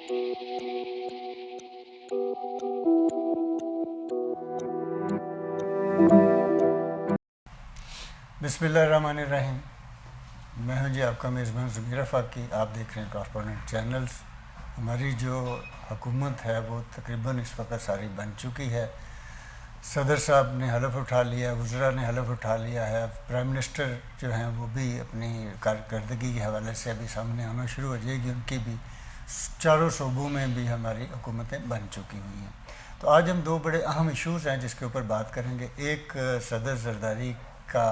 بسم اللہ الرحمن الرحیم. میں ہوں جی آپ کا میزبان ضمیر فاقی. آپ دیکھ رہے ہیں کارسپونڈنٹ چینلز. ہماری جو حکومت ہے وہ تقریباً اس وقت ساری بن چکی ہے. صدر صاحب نے حلف اٹھا لیا، وزراء نے حلف اٹھا لیا ہے. پرائم منسٹر جو ہیں وہ بھی اپنی کارکردگی کے حوالے سے ابھی سامنے آنا شروع ہو جائے گی. ان کی بھی چاروں صوبوں میں بھی ہماری حکومتیں بن چکی ہوئی ہیں. تو آج ہم دو بڑے اہم ایشوز ہیں جس کے اوپر بات کریں گے. ایک صدر زرداری کا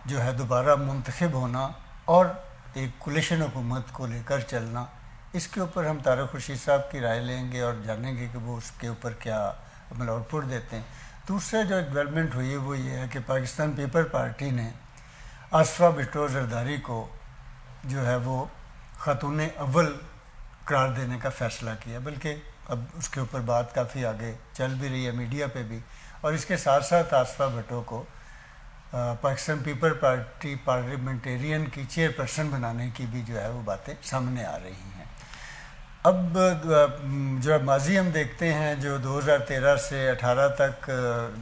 جو ہے دوبارہ منتخب ہونا اور ایک کولیشن حکومت کو لے کر چلنا. اس کے اوپر ہم طارق خورشید صاحب کی رائے لیں گے اور جانیں گے کہ وہ اس کے اوپر کیا آؤٹ پٹ دیتے ہیں. دوسرا جو ڈیولپمنٹ ہوئی ہے وہ یہ ہے کہ پاکستان پیپل پارٹی نے آصفہ بھٹو زرداری کو جو ہے وہ خاتون اول قرار دینے کا فیصلہ کیا. بلکہ اب اس کے اوپر بات کافی آگے چل بھی رہی ہے میڈیا پہ بھی. اور اس کے ساتھ ساتھ آصفہ بھٹو کو پاکستان پیپل پارٹی پارلیمنٹیرین کی چیئرپرسن بنانے کی بھی جو ہے وہ باتیں سامنے آ رہی ہیں. اب جو ماضی ہم دیکھتے ہیں جو 2013 سے 18 تک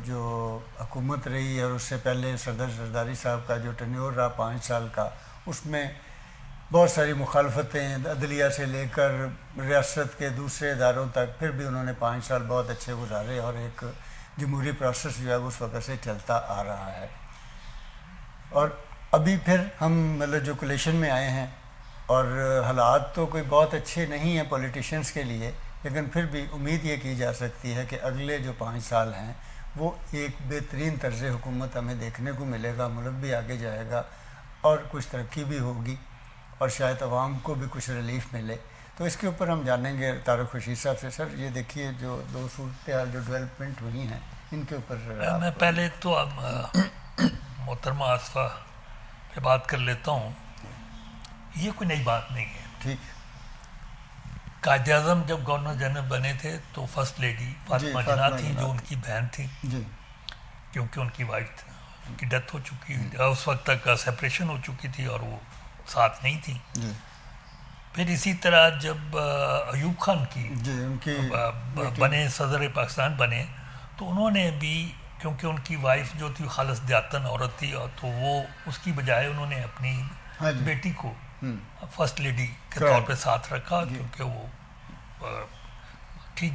جو حکومت رہی اور اس سے پہلے صدر زرداری صاحب کا جو ٹینیور رہا 5 سال کا، اس میں بہت ساری مخالفتیں عدلیہ سے لے کر ریاست کے دوسرے اداروں تک، پھر بھی انہوں نے 5 سال بہت اچھے گزارے اور ایک جمہوری پروسیس جو ہے اس وقت سے چلتا آ رہا ہے. اور ابھی پھر ہم مطلب جو کولیشن میں آئے ہیں اور حالات تو کوئی بہت اچھے نہیں ہیں پولیٹیشینس کے لیے، لیکن پھر بھی امید یہ کی جا سکتی ہے کہ اگلے جو 5 سال ہیں وہ ایک بہترین طرز حکومت ہمیں دیکھنے کو ملے گا. ملک بھی آگے جائے گا اور کچھ ترقی بھی ہوگی اور شاید عوام کو بھی کچھ ریلیف ملے. تو اس کے اوپر ہم جانیں گے طارق خورشید صاحب سے. سر یہ دیکھیے جو دو صورتحال جو ڈیولپمنٹ ہوئی ہیں ان کے اوپر میں پہلے تو محترمہ آصفہ پہ بات کر لیتا ہوں. یہ کوئی نئی بات نہیں ہے. ٹھیک. قائد اعظم جب گورنر جنرل بنے تھے تو فرسٹ لیڈی فاطمہ جناح تھی جو ان کی بہن تھی، کیونکہ ان کی وائف ان کی ڈیتھ ہو چکی، اس وقت تک سپریشن ہو چکی تھی اور وہ ساتھ نہیں تھی. پھر اسی طرح جب ایوب خان کی بنے صدر پاکستان بنے تو انہوں نے بھی، کیونکہ ان کی وائف جو تھی خالص دیاتن عورت تھی، اور تو وہ اس کی بجائے انہوں نے اپنی بیٹی کو فرسٹ لیڈی کے طور پہ ساتھ رکھا، کیونکہ وہ ٹھیک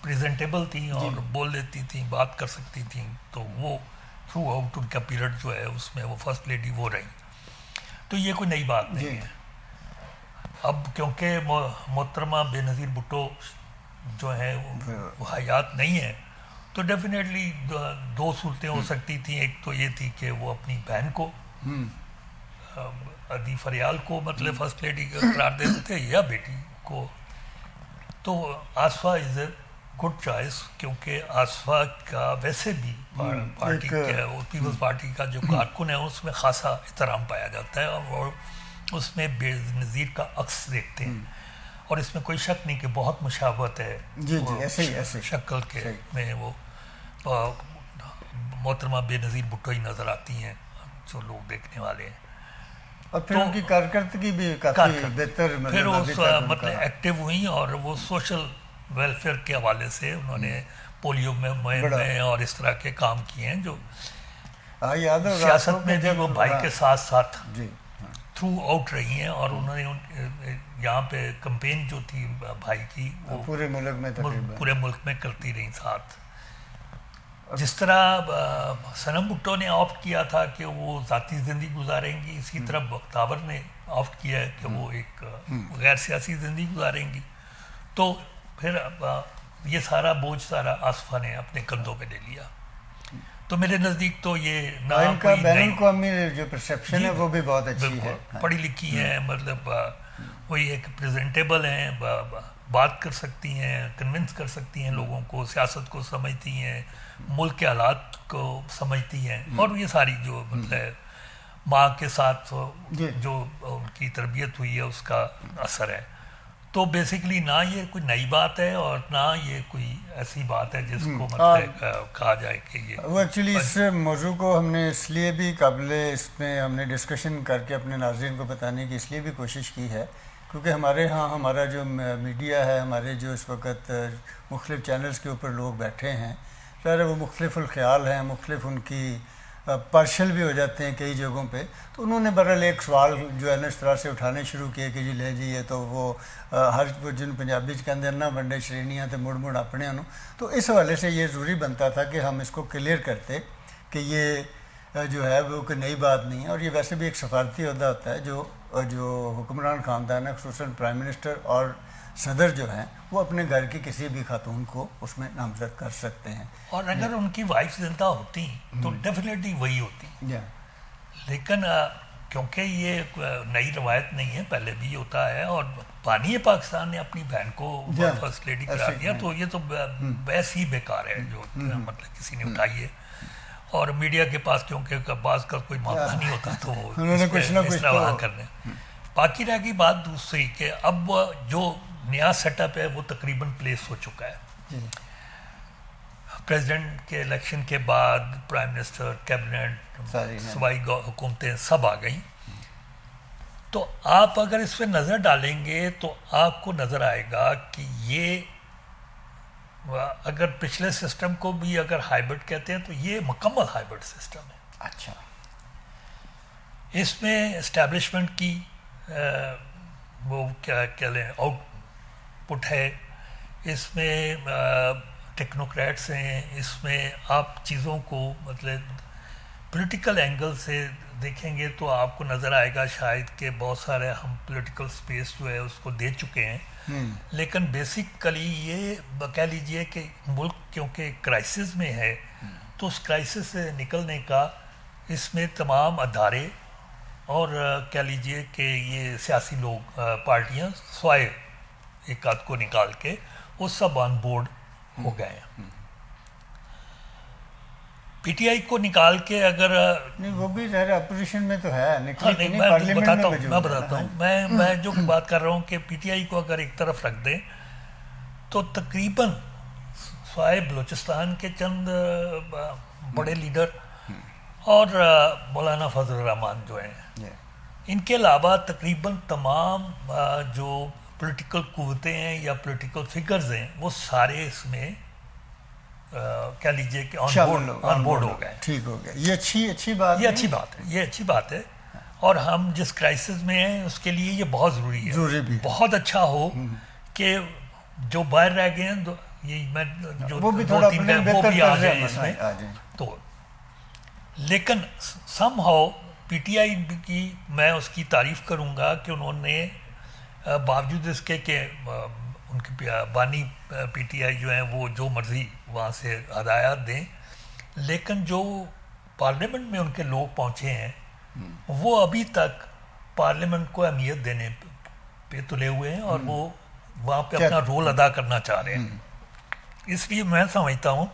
پریزنٹیبل تھیں اور بول لیتی تھیں، بات کر سکتی تھیں. تو وہ تھرو آؤٹ ان کا پیریڈ جو ہے اس میں وہ فرسٹ لیڈی وہ رہی. تو یہ کوئی نئی بات نہیں ہے. اب کیونکہ محترمہ بے نظیر بھٹو جو ہے وہ حیات نہیں ہے تو ڈیفینیٹلی دو صورتیں ہو سکتی تھیں. ایک تو یہ تھی کہ وہ اپنی بہن کو عدی فریال کو مطلب فرسٹ لیڈی قرار دیتے تھے یا بیٹی کو. تو آصفہ از اے گڈ چوائس، کیونکہ آصفہ کا ویسے بھی پارٹی کا پیپلز پارٹی کا جو کارکن ہے اس میں خاصا احترام پایا جاتا ہے اور اس میں بے نظیر کا عکس دیکھتے ہیں. اور اس میں کوئی شک نہیں کہ بہت مشابہت ہے شکل کے میں. وہ محترمہ بے نظیر بھٹو ہی نظر آتی ہیں جو لوگ دیکھنے والے ہیں. اور پھر ان کی کارکردگی بھی کافی بہتر پھر وہ مطلب ایکٹیو ہوئیں اور وہ سوشل ویلفیئر کے حوالے سے انہوں نے پولیو میں مہم میں اور اس طرح کے کام کیے ہیں جو سیاست میں بھی وہ بھائی کے ساتھ ساتھ تھرو آؤٹ رہی ہیں. اور انہوں نے یہاں پہ کمپین جو تھی بھائی کی وہ پورے ملک میں کرتی رہی ساتھ. جس طرح صنم بھٹو نے آپٹ کیا تھا کہ وہ ذاتی زندگی گزاریں گی، اسی طرح بختاور نے آپٹ کیا ہے کہ وہ ایک غیر سیاسی زندگی گزاریں گی. تو پھر یہ سارا بوجھ سارا آصفہ نے اپنے کندھوں پہ لے لیا. تو میرے نزدیک تو یہ بین الاقوامی جو پرسیپشن ہے وہ بھی بہت اچھی ہے. پڑھی لکھی ہیں، مطلب وہی ایک پریزنٹیبل ہیں، بات کر سکتی ہیں، کنونس کر سکتی ہیں لوگوں کو، سیاست کو سمجھتی ہیں، ملک کے حالات کو سمجھتی ہیں. اور یہ ساری جو مطلب ماں کے ساتھ جو ان کی تربیت ہوئی ہے اس کا اثر ہے. تو بیسیکلی نہ یہ کوئی نئی بات ہے اور نہ یہ کوئی ایسی بات ہے جس کو مطلب کہا جائے کہ یہ وہ ایکچولی اس موضوع کو ہم نے اس لیے بھی اس میں ہم نے ڈسکشن کر کے اپنے ناظرین کو بتانے کی اس لیے بھی کوشش کی ہے کیونکہ ہمارے ہاں ہمارا جو میڈیا ہے، ہمارے جو اس وقت مختلف چینلز کے اوپر لوگ بیٹھے ہیں، ظاہر ہے وہ مختلف الخیال ہیں، مختلف ان کی پارشل بھی ہو جاتے ہیں کئی جگہوں پہ. تو انہوں نے بہرحال ایک سوال جو ہے نا اس طرح سے اٹھانے شروع کیے کہ جی لے جی یہ تو وہ ہر وہ جن پنجابی کے اندر نہ بنڈے شرینیاں تھے مڑ مڑ اپنے انہوں. تو اس حوالے سے یہ ضروری بنتا تھا کہ ہم اس کو کلیئر کرتے کہ یہ جو ہے وہ کوئی نئی بات نہیں ہے، اور یہ ویسے بھی ایک سفارتی عہدہ ہوتا ہے جو حکمران خاندان ہے، خصوصاً پرائم منسٹر اور صدر جو ہیں وہ اپنے گھر کی کسی بھی خاتون کو اس میں نامزد کر سکتے ہیں. اور اگر ان کی وائف زندہ ہوتی تو ڈیفینیٹلی وہی ہوتی. لیکن کیونکہ یہ نئی روایت نہیں ہے، پہلے بھی ہوتا ہے، اور بانی پاکستان نے اپنی بہن کو فرسٹ لیڈی قرار دیا، تو یہ تو بحث ہی بیکار ہے جو مطلب کسی نے اٹھائی ہے. اور میڈیا کے پاس کیونکہ بعض کا کوئی معاملہ نہیں ہوتا تو انہوں نے کچھ نہ کچھ کرنے. باقی رہ گئی بات دوسری کہ اب جو نیا سیٹ اپ ہے وہ تقریباً پلیس ہو چکا ہے. پریزیڈنٹ کے الیکشن کے بعد پرائم منسٹر، کیبنٹ، صوبائی حکومتیں سب آ گئیں. تو آپ اگر اس پہ نظر ڈالیں گے تو آپ کو نظر آئے گا کہ یہ اگر پچھلے سسٹم کو بھی اگر ہائیبرڈ کہتے ہیں تو یہ مکمل ہائیبرڈ سسٹم ہے. اچھا. اس میں اسٹیبلشمنٹ کی وہ کیا کہہ لیں آؤٹ پٹ ہے، اس میں ٹیکنوکریٹس ہیں، اس میں آپ چیزوں کو مطلب پولیٹیکل اینگل سے دیکھیں گے تو آپ کو نظر آئے گا شاید کہ بہت سارے ہم پولیٹیکل سپیس جو ہے اس کو دے چکے ہیں. لیکن بیسیکلی یہ کہہ لیجئے کہ ملک کیونکہ کرائسس میں ہے تو اس کرائسس سے نکلنے کا اس میں تمام ادارے اور کہہ لیجئے کہ یہ سیاسی لوگ پارٹیاں سوائے ایک آدھ کو نکال کے وہ سب آن بورڈ ہو گئے ہیں. پی ٹی آئی کو نکال کے اگر نہیں وہ بھی ظاہر اپوزیشن میں تو ہے، میں بتاتا ہوں میں جو بات کر رہا ہوں کہ پی ٹی آئی کو اگر ایک طرف رکھ دیں تو تقریباً سوائے بلوچستان کے چند بڑے لیڈر اور مولانا فضل الرحمان جو ہیں، ان کے علاوہ تقریباً تمام جو پولیٹیکل قوتیں ہیں یا پولیٹیکل فگرز ہیں وہ سارے اس میں کہہ لیجیے کہ آن بورڈ ہو گئے. ٹھیک ہو گیا. یہ اچھی بات ہے. یہ اچھی بات ہے. اور ہم جس کرائسس میں ہیں اس کے لیے یہ بہت ضروری ہے. بہت اچھا ہو کہ جو باہر رہ گئے ہیں یہ میں جو وہ بھی آ جائیں اس میں تو. لیکن some how P T I کی میں اس کی تعریف کروں گا کہ انہوں نے باوجود اس کے کہ ان کے بانی پی ٹی آئی جو ہیں وہ جو مرضی وہاں سے ہدایات دیں، لیکن جو پارلیمنٹ میں ان کے لوگ پہنچے ہیں وہ ابھی تک پارلیمنٹ کو اہمیت دینے پہ تلے ہوئے ہیں اور وہ وہاں پہ اپنا رول ادا کرنا چاہ رہے ہیں. اس لیے میں سمجھتا ہوں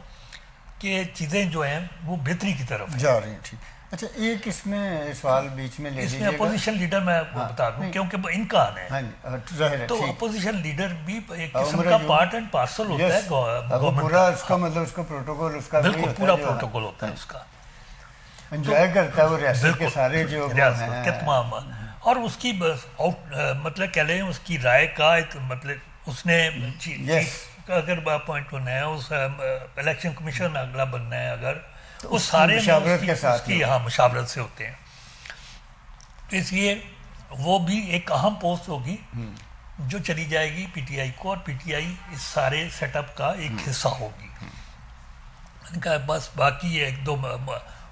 کہ چیزیں جو ہیں وہ بہتری کی طرف جا رہی ہیں. ٹھیک. اچھا ایک اس میں سوال بیچ میں لے لیجیے گا. اس میں اپوزیشن لیڈر میں بتا دوں کیونکہ امکان ہے تو اپوزیشن لیڈر بھی ایک قسم کا پارٹ اینڈ پارسل ہوتا ہے گورنمنٹ کا. اس کا مطلب اس کا پروٹوکول اس کا بالکل پورا پروٹوکول ہوتا ہے اس کا. انجوائے کرتا ہے وہ ریاست کے سارے جو ریاست کے تمام اور اس کی مطلب کہہ لیں اس کی رائے کا مطلب اس نے اگر اپوائنٹ ہونا ہے اس الیکشن کمیشن اگلا بننا ہے اگر وہ سارے مشاورت کے ساتھ مشاورت سے ہوتے ہیں. تو اس لیے وہ بھی ایک اہم پوسٹ ہوگی جو چلی جائے گی پی ٹی آئی کو اور پی ٹی آئی اس سارے سیٹ اپ کا ایک حصہ ہوگی. میں نے کہا بس باقی ایک دو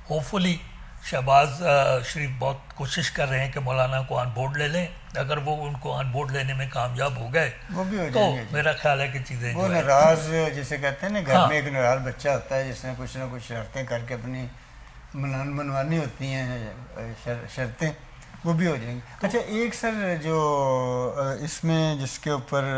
ہوپ فلی شہباز شریف بہت کوشش کر رہے ہیں کہ مولانا کو آن بورڈ لے لیں. اگر وہ ان کو آن بورڈ لینے میں کامیاب ہو گئے تو میرا خیال ہے کہ چیزیں وہ ناراض جسے کہتے ہیں نا گھر میں ایک ناراض بچہ ہوتا ہے جس نے کچھ نہ کچھ شرطیں کر کے اپنی منوانی ہوتی ہیں شرطیں وہ بھی ہو جائیں گی. اچھا ایک سر جو اس میں جس کے اوپر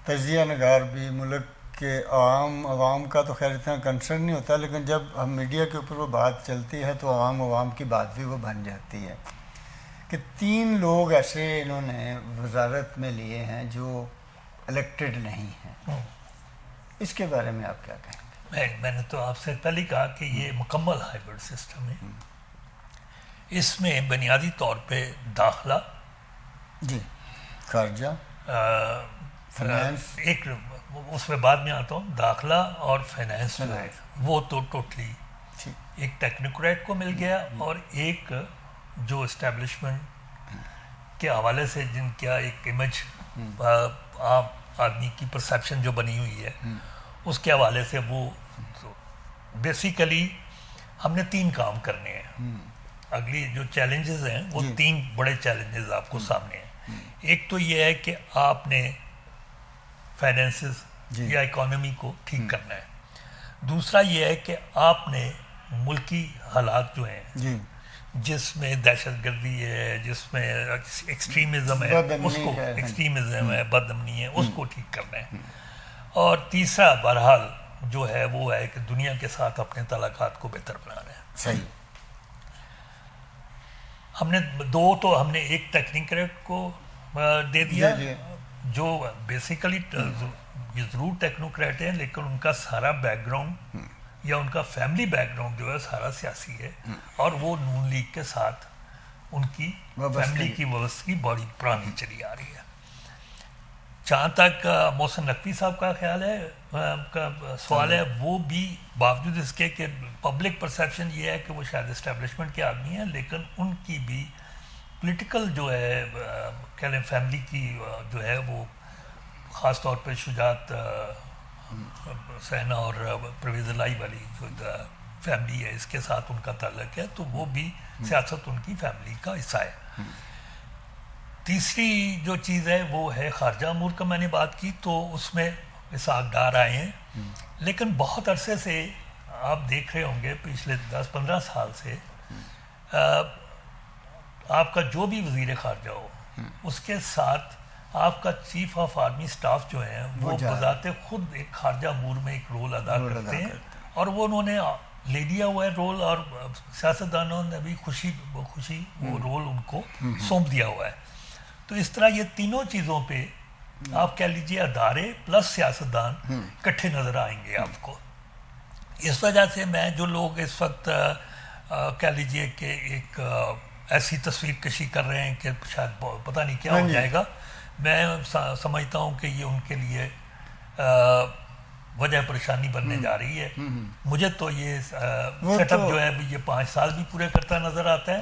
تجزیہ نگار بھی ملک کہ عوام کا تو خیر اتنا کنسرن نہیں ہوتا، لیکن جب ہم میڈیا کے اوپر وہ بات چلتی ہے تو عوام کی بات بھی وہ بن جاتی ہے کہ 3 لوگ ایسے انہوں نے وزارت میں لیے ہیں جو الیکٹڈ نہیں ہیں. اس کے بارے میں آپ کیا کہیں گے؟ میں نے تو آپ سے پہلے کہا کہ یہ مکمل ہائیبرڈ سسٹم ہے. اس میں بنیادی طور پہ داخلہ خارجہ، فائنانس، ایک اس میں بعد میں آتا ہوں، داخلہ اور فائنانس جو ہے وہ تو ٹوٹلی ایک ٹیکنوکریٹ کو مل گیا، اور ایک جو اسٹیبلشمنٹ کے حوالے سے جن کا ایک امیج عام آدمی کی پرسیپشن جو بنی ہوئی ہے اس کے حوالے سے وہ بیسیکلی ہم نے 3 کام کرنے ہیں. اگلی جو چیلنجز ہیں وہ 3 بڑے چیلنجز آپ کو سامنے ہیں. ایک تو یہ ہے کہ آپ نے فائنینسز یا اکانومی کو ٹھیک کرنا ہے. دوسرا یہ ہے کہ آپ نے ملکی حالات جو ہیں جس میں دہشت گردی ہے، جس میں ایکسٹریمزم ہے، اس کو ایکسٹریمزم ہے، بد امنی ہے، اس کو ٹھیک کرنا ہے. اور تیسرا بہرحال جو ہے وہ ہے کہ دنیا کے ساتھ اپنے تعلقات کو بہتر بنانا ہے. صحیح. ہم نے 2 تو ہم نے ایک ٹیکنیکریٹ کو دے دیا جو بیسیکلی یہ ضرور ٹیکنوکریٹ ہیں لیکن ان کا سارا بیک گراؤنڈ یا ان کا فیملی بیک گراؤنڈ جو ہے سارا سیاسی ہے، اور وہ نون لیگ کے ساتھ ان کی فیملی کی وابستگی بڑی پرانی چلی آ رہی ہے. جہاں تک محسن نقوی صاحب کا خیال ہے سوال ہے، وہ بھی باوجود اس کے کہ پبلک پرسیپشن یہ ہے کہ وہ شاید اسٹیبلشمنٹ کے آدمی ہیں، لیکن ان کی بھی پولیٹیکل جو ہے کہہ لیں فیملی کی جو ہے وہ خاص طور پہ شجاعت سہنا اور پرویز الہی والی جو فیملی ہے اس کے ساتھ ان کا تعلق ہے، تو وہ بھی سیاست ان کی فیملی کا حصہ ہے. تیسری جو چیز ہے وہ ہے خارجہ امور کا. میں نے بات کی تو اس میں اسحاق ڈار آئے ہیں، لیکن بہت عرصے سے آپ دیکھ رہے ہوں گے پچھلے 10-15 سال سے آپ کا جو بھی وزیر خارجہ ہو اس کے ساتھ آپ کا چیف آف آرمی سٹاف جو ہیں وہ بذات خود ایک خارجہ امور میں ایک رول ادا کرتے ہیں، اور وہ انہوں نے لے لیا ہوا ہے رول، اور سیاستدانوں نے بھی خوشی وہ رول ان کو سونپ دیا ہوا ہے. تو اس طرح یہ تینوں چیزوں پہ آپ کہہ لیجئے ادارے پلس سیاستدان اکٹھے نظر آئیں گے آپ کو. اس وجہ سے میں جو لوگ اس وقت کہہ لیجئے کہ ایک ایسی تصویر کشی کر رہے ہیں کہ شاید پتہ نہیں کیا ہو جائے گا، میں سمجھتا ہوں کہ یہ ان کے لیے وجہ پریشانی بننے جا رہی ہے. مجھے تو یہ سیٹ اپ جو ہے یہ 5 سال بھی پورے کرتا نظر آتا ہے،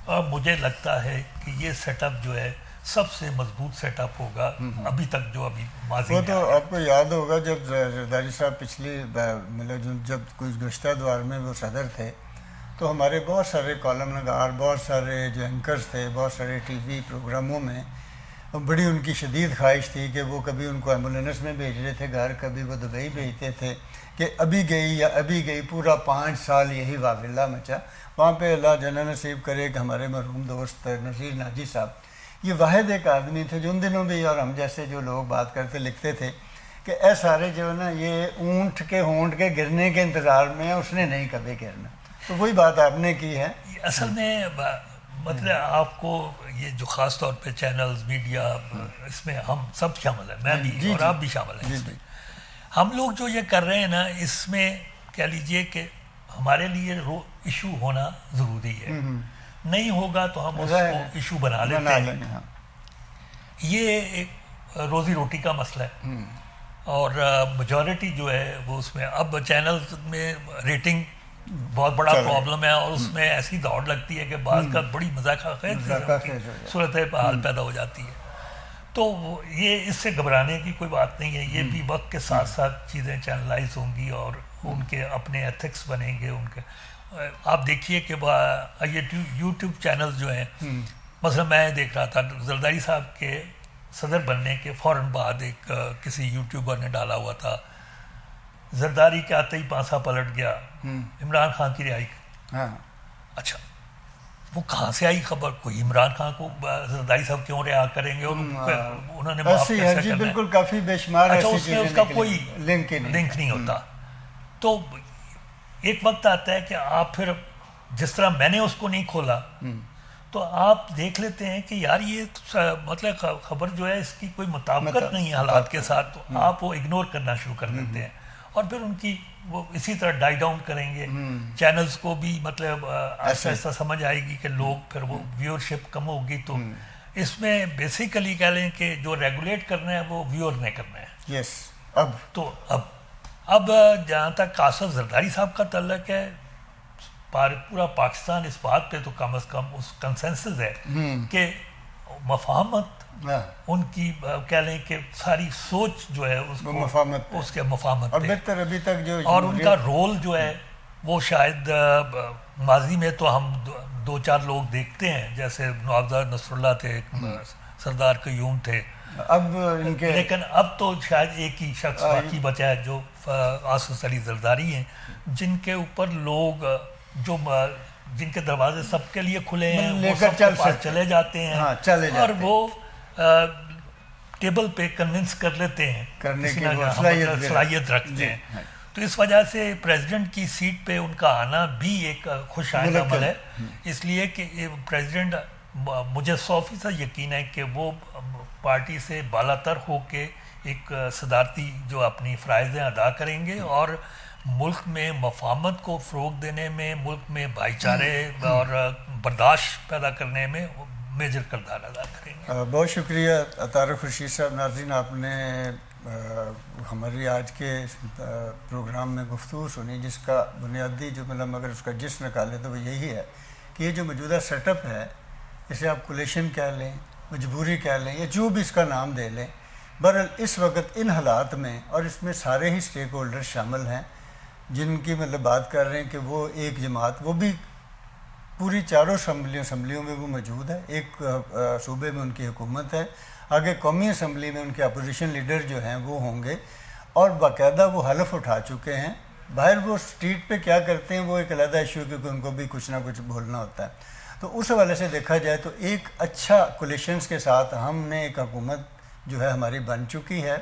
اور مجھے لگتا ہے کہ یہ سیٹ اپ جو ہے سب سے مضبوط سیٹ اپ ہوگا ابھی تک جو ابھی ماضی میں. وہ تو آپ کو یاد ہوگا جب زرداری صاحب پچھلی مطلب جب کچھ گزشتہ دور میں وہ صدر تھے تو ہمارے بہت سارے کالم نگار، بہت سارے جو اینکرز تھے، بہت سارے ٹی وی پروگراموں میں بڑی ان کی شدید خواہش تھی کہ وہ کبھی ان کو ایمبولینس میں بھیج رہے تھے گھر، کبھی وہ دبئی بھیجتے تھے کہ ابھی گئی پورا 5 سال یہی واویلا مچا. وہاں پہ اللہ جنت نصیب کرے کہ ہمارے مرحوم دوست نذیر ناجی صاحب یہ واحد ایک آدمی تھے جو ان دنوں بھی، اور ہم جیسے جو لوگ بات کرتے لکھتے تھے کہ اے سارے جو ہے نا یہ اونٹ کے ہونٹ کے گرنے کے انتظار میں ہے، اس نے نہیں کبھی گرنا. تو وہی بات آپ نے کی ہے. اصل میں مطلب آپ کو یہ جو خاص طور پہ چینلز میڈیا اس میں ہم سب شامل ہیں، میں بھی اور آپ بھی شامل ہیں اس میں. ہم لوگ جو یہ کر رہے ہیں نا اس میں کہہ لیجئے کہ ہمارے لیے ایشو ہونا ضروری ہے، نہیں ہوگا تو ہم اس کو ایشو بنا لیتے ہیں. یہ ایک روزی روٹی کا مسئلہ ہے، اور میجورٹی جو ہے وہ اس میں اب چینلز میں ریٹنگ بہت بڑا پرابلم ہے، اور اس میں ایسی دوڑ لگتی ہے کہ بعض کا بڑی مذاق صورت حال پیدا ہو جاتی ہے. تو یہ اس سے گھبرانے کی کوئی بات نہیں ہے، یہ بھی وقت کے ساتھ ساتھ چیزیں چینلائز ہوں گی اور ان کے اپنے ایتھکس بنیں گے. ان کے آپ دیکھیے کہ یہ یوٹیوب چینلز جو ہیں، مثلا میں دیکھ رہا تھا زرداری صاحب کے صدر بننے کے فوراً بعد ایک کسی یوٹیوبر نے ڈالا ہوا تھا زرداری کے آتے ہی پانسا پلٹ گیا عمران خان کی رہائی. اچھا وہ کہاں سے آئی خبر؟ کوئی عمران خان کو زرداری صاحب کیوں رہا کریں گے، اور انہوں نے معاف کیسے کرنا ہے؟ بالکل کافی بے شمار اچھا اس میں اس کا کوئی لنک نہیں ہوتا. تو ایک وقت آتا ہے کہ آپ پھر جس طرح میں نے اس کو نہیں کھولا تو آپ دیکھ لیتے ہیں کہ یار یہ مطلب خبر جو ہے اس کی کوئی مطابقت نہیں ہے حالات کے ساتھ، تو آپ وہ اگنور کرنا شروع کر دیتے ہیں، اور پھر ان کی وہ اسی طرح ڈائی ڈاؤن کریں گے. چینلز کو بھی مطلب ایسا سمجھ آئے گی کہ لوگ پھر وہ ویورشپ کم ہوگی تو اس میں بیسیکلی کہہ لیں کہ جو ریگولیٹ کرنا ہے وہ ویور نے کرنا ہے. یس. تو اب جہاں تک آصف زرداری صاحب کا تعلق ہے، پورا پاکستان اس بات پہ تو کم از کم اس کنسنسس ہے کہ مفاہمت ان کی کہہ لیں کہ ساری سوچ جو ہے اس کے مفاہمت اور بہتر ابھی تک جو اور ان کا رول جو ہے وہ شاید ماضی میں تو ہم دو چار لوگ دیکھتے ہیں، جیسے نوابزاد نصر اللہ تھے، سردار قیوم تھے، اب ان کے لیکن اب تو شاید ایک ہی شخص باقی بچا ہے جو آصف علی زرداری ہیں، جن کے اوپر لوگ جن کے دروازے سب کے لیے کھلے ہیں، وہ سب کے پاس چلے جاتے ہیں اور وہ ٹیبل پہ کنونس کر لیتے ہیں، کرنے کی صلاحیت رکھتے ہیں. تو اس وجہ سے پریزیڈنٹ کی سیٹ پہ ان کا آنا بھی ایک خوش آئند عمل ہے، اس لیے کہ پریزیڈنٹ مجھے 100% یقین ہے کہ وہ پارٹی سے بالا تر ہو کے ایک صدارتی جو اپنی فرائضیں ادا کریں گے اور ملک میں مفاہمت کو فروغ دینے میں، ملک میں بھائی چارے اور برداشت پیدا کرنے میں میجر کردار ادا کریں گے. بہت شکریہ طارق خورشید صاحب. ناظرین، آپ نے ہماری آج کے پروگرام میں گفتگو سنی، جس کا بنیادی جو مطلب اگر اس کا جس نکالے تو وہ یہی ہے کہ یہ جو موجودہ سیٹ اپ ہے، اسے آپ کولیشن کہہ لیں، مجبوری کہہ لیں، یا جو بھی اس کا نام دے لیں، بہرحال اس وقت ان حالات میں، اور اس میں سارے ہی سٹیک ہولڈر شامل ہیں جن کی مطلب بات کر رہے ہیں کہ وہ ایک جماعت، وہ بھی پوری چاروں اسمبلیوں میں وہ موجود ہے، ایک صوبے میں ان کی حکومت ہے، آگے قومی اسمبلی میں ان کے اپوزیشن لیڈر جو ہیں وہ ہوں گے، اور باقاعدہ وہ حلف اٹھا چکے ہیں. باہر وہ اسٹریٹ پہ کیا کرتے ہیں وہ ایک علیحدہ ایشو ہے، کیونکہ ان کو بھی کچھ نہ کچھ بولنا ہوتا ہے. تو اس حوالے سے دیکھا جائے تو ایک اچھا کولیشنز کے ساتھ ہم نے ایک حکومت جو ہے ہماری بن چکی ہے،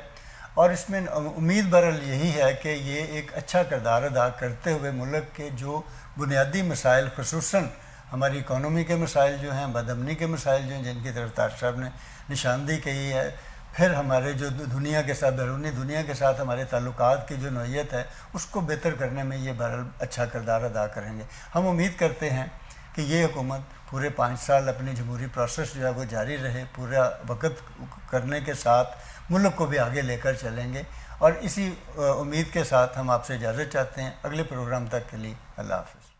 اور اس میں امید برحال یہی ہے کہ یہ ایک اچھا کردار ادا کرتے ہوئے ملک کے جو بنیادی مسائل، خصوصاً ہماری اکانومی کے مسائل جو ہیں، بدامنی کے مسائل جو ہیں، جن کی طرف طارق صاحب نے نشاندہی کی ہے، پھر ہمارے جو دنیا کے ساتھ، بیرونی دنیا کے ساتھ ہمارے تعلقات کی جو نوعیت ہے، اس کو بہتر کرنے میں یہ بہرحال اچھا کردار ادا کریں گے. ہم امید کرتے ہیں کہ یہ حکومت پورے 5 سال اپنی جمہوری پروسیس جو ہے وہ جاری رہے، پورا وقت کرنے کے ساتھ ملک کو بھی آگے لے کر چلیں گے، اور اسی امید کے ساتھ ہم آپ سے اجازت چاہتے ہیں. اگلے پروگرام تک کے لیے اللہ حافظ.